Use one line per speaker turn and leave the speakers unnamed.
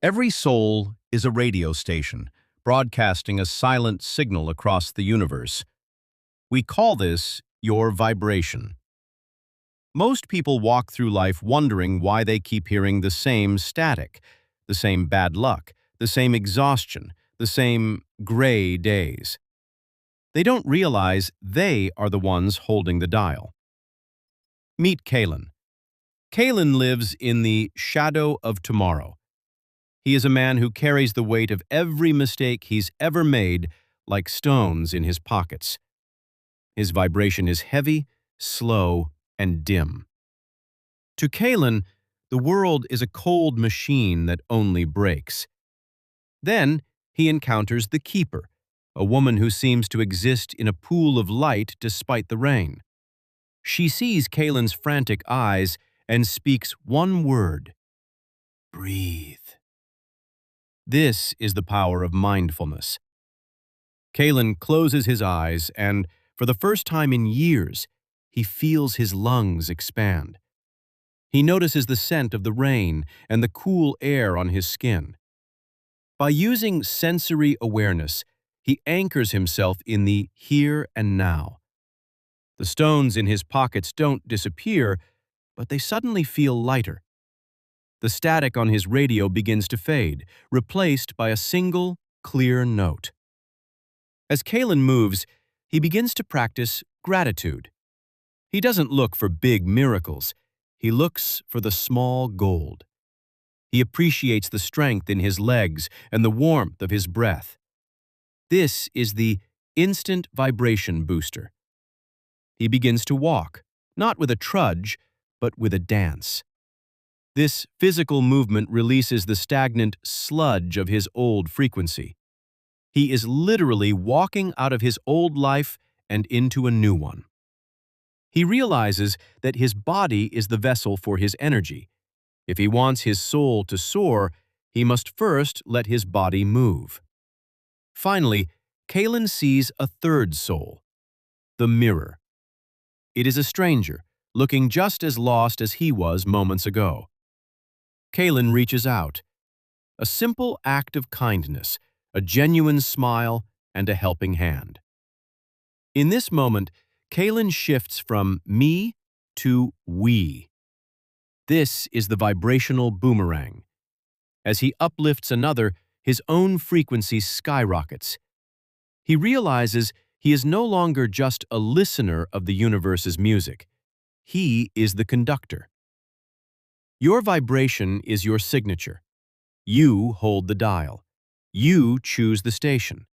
Every soul is a radio station, broadcasting a silent signal across the universe. We call this your vibration. Most people walk through life wondering why they keep hearing the same static, the same bad luck, the same exhaustion, the same gray days. They don't realize they are the ones holding the dial. Meet Kalen. Kalen lives in the shadow of tomorrow. He is a man who carries the weight of every mistake he's ever made like stones in his pockets. His vibration is heavy, slow, and dim. To Kalen, the world is a cold machine that only breaks. Then he encounters the Keeper, a woman who seems to exist in a pool of light despite the rain. She sees Kalen's frantic eyes and speaks one word: breathe. This is the power of mindfulness. Kalen closes his eyes and, for the first time in years, he feels his lungs expand. He notices the scent of the rain and the cool air on his skin. By using sensory awareness, he anchors himself in the here and now. The stones in his pockets don't disappear, but they suddenly feel lighter. The static on his radio begins to fade, replaced by a single, clear note. As Kalen moves, he begins to practice gratitude. He doesn't look for big miracles. He looks for the small gold. He appreciates the strength in his legs and the warmth of his breath. This is the instant vibration booster. He begins to walk, not with a trudge, but with a dance. This physical movement releases the stagnant sludge of his old frequency. He is literally walking out of his old life and into a new one. He realizes that his body is the vessel for his energy. If he wants his soul to soar, he must first let his body move. Finally, Kalen sees a third soul, the mirror. It is a stranger, looking just as lost as he was moments ago. Kalen reaches out. A simple act of kindness, a genuine smile, and a helping hand. In this moment, Kalen shifts from me to we. This is the vibrational boomerang. As he uplifts another, his own frequency skyrockets. He realizes he is no longer just a listener of the universe's music. He is the conductor. Your vibration is your signature. You hold the dial. You choose the station.